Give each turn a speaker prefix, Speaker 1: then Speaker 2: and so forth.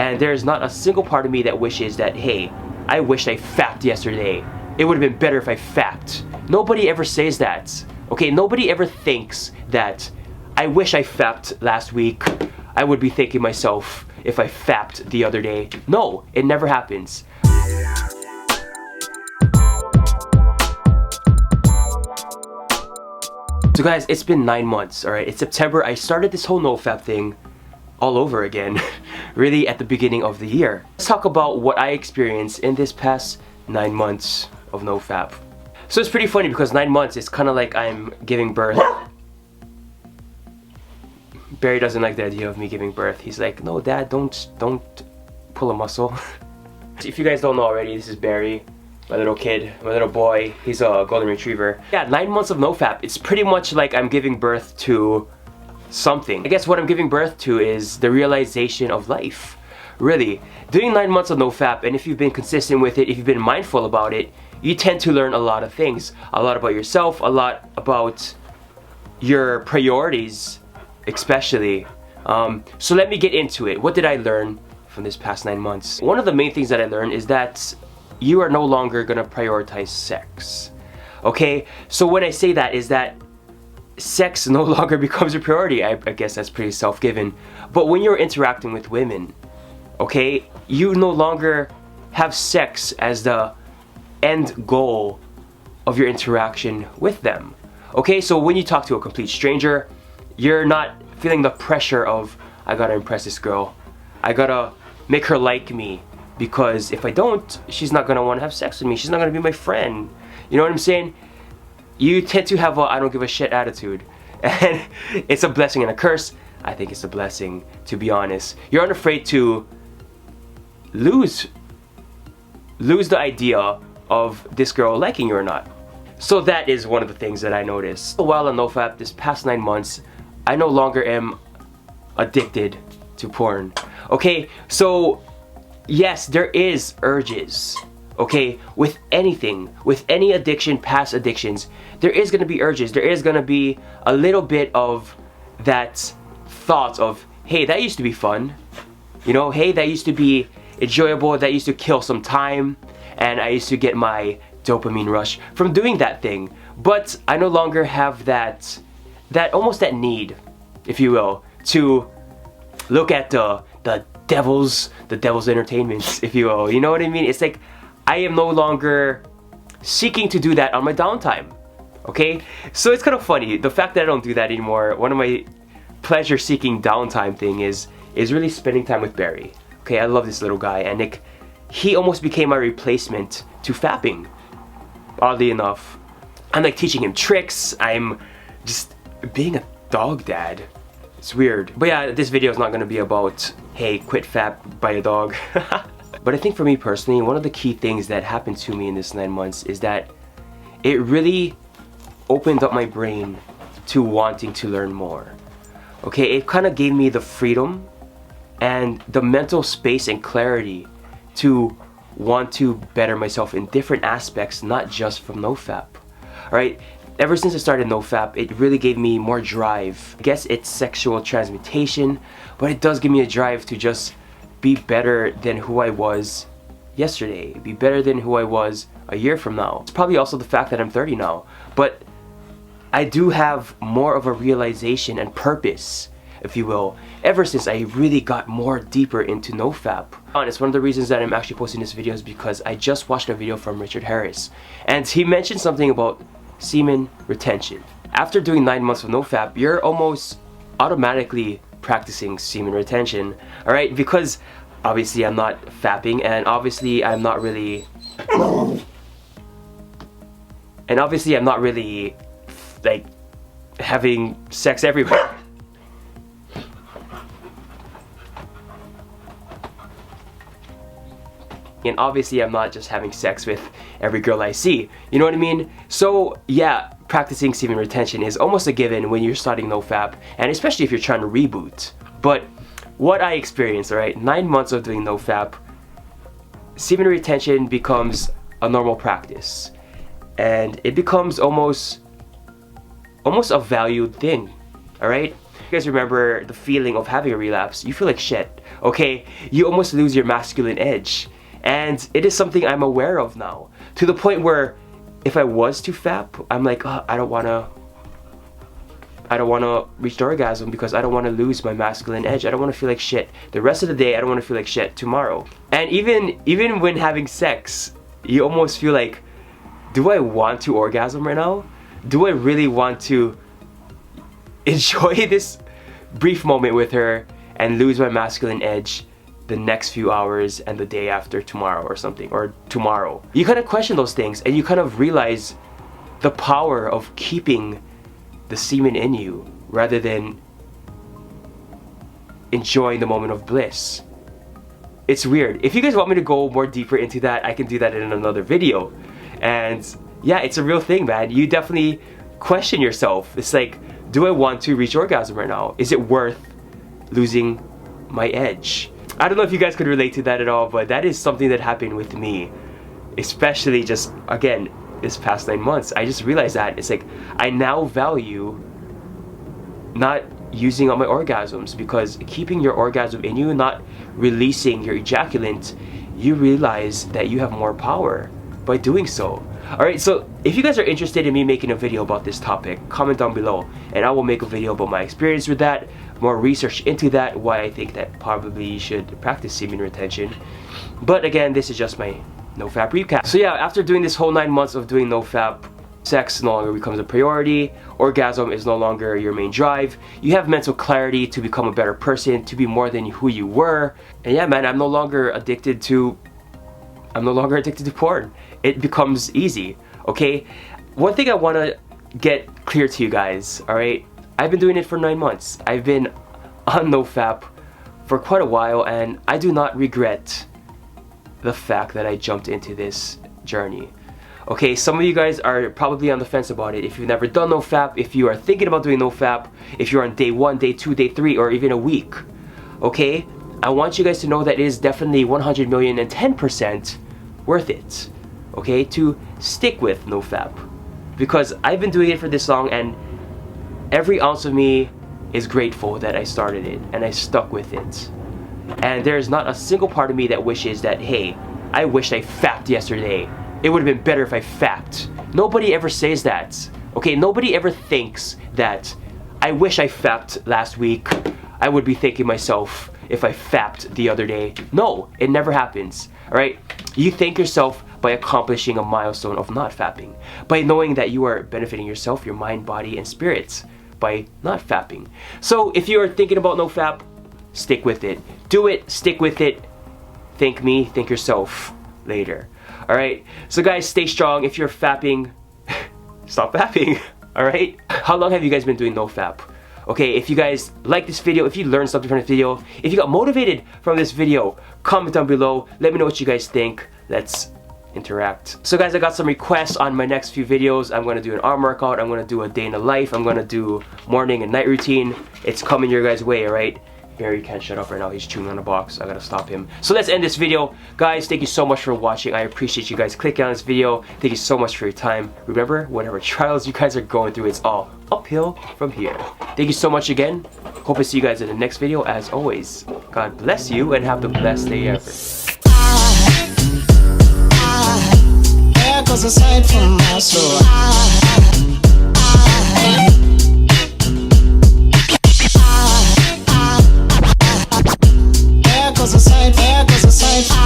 Speaker 1: And there's not a single part of me that wishes that, hey, I wished I fapped yesterday. It would have been better if I fapped. Nobody ever says that. Okay, nobody ever thinks that I wish I fapped last week. I would be thanking myself if I fapped the other day. No, it never happens. So guys, it's been 9 months, alright? It's September. I started this whole NOFAP thing all over again, really at the beginning of the year. Let's talk about what I experienced in this past 9 months of NOFAP. So it's pretty funny because 9 months is kind of like I'm giving birth. Barry doesn't like the idea of me giving birth. He's like, no dad, don't pull a muscle. If you guys don't know already, this is Barry, my little kid, my little boy. He's a golden retriever. Yeah, 9 months of NOFAP. It's pretty much like I'm giving birth to something. I guess what I'm giving birth to is the realization of life. Really, doing 9 months of NOFAP, and if you've been consistent with it, if you've been mindful about it, you tend to learn a lot of things. A lot about yourself, a lot about your priorities, especially. So let me get into it. What did I learn from this past 9 months? One of the main things that I learned is that you are no longer gonna prioritize sex. Okay, so when I say that is that sex no longer becomes a priority. I guess that's pretty self-given. But when you're interacting with women, okay, you no longer have sex as the end goal of your interaction with them. Okay, so when you talk to a complete stranger, you're not feeling the pressure of, I gotta impress this girl, I gotta make her like me, because if I don't, she's not gonna want to have sex with me, she's not gonna be my friend. You know what I'm saying? You tend to have a I don't give a shit attitude, and it's a blessing and a curse. I think it's a blessing, to be honest. You're unafraid to lose the idea of this girl liking you or not. So that is one of the things that I noticed. While on NOFAP this past 9 months, I no longer am addicted to porn. Okay, so yes, there is urges. Okay, with anything, with any addiction, past addictions, there is gonna be urges. There is gonna be a little bit of that thought of, hey, that used to be fun. You know, hey, that used to be enjoyable, that used to kill some time, and I used to get my dopamine rush from doing that thing. But I no longer have that almost that need, if you will, to look at the devil's entertainments, if you will. You know what I mean? It's like I am no longer seeking to do that on my downtime. Okay? So it's kind of funny. The fact that I don't do that anymore, one of my pleasure-seeking downtime thing is really spending time with Barry. Okay, I love this little guy, and he almost became my replacement to fapping. Oddly enough, I'm like teaching him tricks. I'm just being a dog dad. It's weird. But yeah, this video is not gonna be about, hey, quit fap by a dog. But I think for me personally, one of the key things that happened to me in this 9 months is that it really opened up my brain to wanting to learn more. Okay, it kind of gave me the freedom and the mental space and clarity to want to better myself in different aspects, not just from NOFAP. Alright, ever since I started NOFAP, it really gave me more drive. I guess it's sexual transmutation, but it does give me a drive to just be better than who I was yesterday, be better than who I was a year from now. It's probably also the fact that I'm 30 now, but I do have more of a realization and purpose, if you will, ever since I really got more deeper into NOFAP. Honest, one of the reasons that I'm actually posting this video is because I just watched a video from Richard Harris, and he mentioned something about semen retention. After doing 9 months of NOFAP, you're almost automatically practicing semen retention, alright? Because obviously I'm not fapping, and obviously I'm not really like having sex everywhere. And obviously I'm not just having sex with every girl I see, you know what I mean? So yeah, practicing semen retention is almost a given when you're starting NOFAP, and especially if you're trying to reboot. But what I experienced, alright, 9 months of doing NOFAP, semen retention becomes a normal practice, and it becomes almost a valued thing, alright? You guys remember the feeling of having a relapse? You feel like shit, okay? You almost lose your masculine edge. And it is something I'm aware of now. To the point where if I was to FAP, I'm like, oh, I don't wanna reach the orgasm because I don't want to lose my masculine edge. I don't want to feel like shit. The rest of the day, I don't want to feel like shit tomorrow. And even when having sex, you almost feel like, do I want to orgasm right now? Do I really want to enjoy this brief moment with her and lose my masculine edge the next few hours and the day after tomorrow or something, or tomorrow? You kind of question those things and you kind of realize the power of keeping the semen in you rather than enjoying the moment of bliss. It's weird. If you guys want me to go more deeper into that, I can do that in another video. And yeah, it's a real thing, man. You definitely question yourself. It's like, do I want to reach orgasm right now? Is it worth losing my edge? I don't know if you guys could relate to that at all, but that is something that happened with me. Especially just, again, this past 9 months. I just realized that it's like I now value not using up my orgasms, because keeping your orgasm in you, not releasing your ejaculant, you realize that you have more power by doing so. Alright, so if you guys are interested in me making a video about this topic, comment down below and I will make a video about my experience with that, more research into that, why I think that probably you should practice semen retention. But again, this is just my NOFAP recap. So yeah, after doing this whole 9 months of doing NOFAP, sex no longer becomes a priority, orgasm is no longer your main drive, you have mental clarity to become a better person, to be more than who you were. And yeah, man, I'm no longer addicted to porn. It becomes easy, okay? One thing I want to get clear to you guys, alright? I've been doing it for 9 months. I've been on NOFAP for quite a while and I do not regret the fact that I jumped into this journey. Okay, some of you guys are probably on the fence about it. If you've never done NOFAP, if you are thinking about doing NOFAP, if you're on day 1, day 2, day 3, or even a week, okay, I want you guys to know that it is definitely 100 million and 10% worth it, okay, to stick with NOFAP. Because I've been doing it for this long and every ounce of me is grateful that I started it and I stuck with it. And there's not a single part of me that wishes that, hey, I wish I fapped yesterday. It would have been better if I fapped. Nobody ever says that. Okay, nobody ever thinks that, I wish I fapped last week. I would be thinking myself if I fapped the other day. No, it never happens. Alright? You thank yourself by accomplishing a milestone of not fapping. By knowing that you are benefiting yourself, your mind, body, and spirits by not fapping. So if you are thinking about NOFAP, stick with it. Do it, stick with it. Thank me, thank yourself later. Alright, so guys, stay strong. If you're fapping, stop fapping. Alright? How long have you guys been doing NOFAP? Okay, if you guys like this video, if you learned something from this video, if you got motivated from this video, comment down below. Let me know what you guys think. Let's interact. So guys, I got some requests on my next few videos. I'm going to do an arm workout. I'm going to do a day in the life. I'm going to do morning and night routine. It's coming your guys' way, alright? Barry can't shut up right now. He's chewing on a box. I gotta stop him. So let's end this video. Guys, thank you so much for watching. I appreciate you guys clicking on this video. Thank you so much for your time. Remember, whatever trials you guys are going through, it's all uphill from here. Thank you so much again. Hope to see you guys in the next video. As always, God bless you and have the best day ever. There goes a sight from my soul. There goes a sight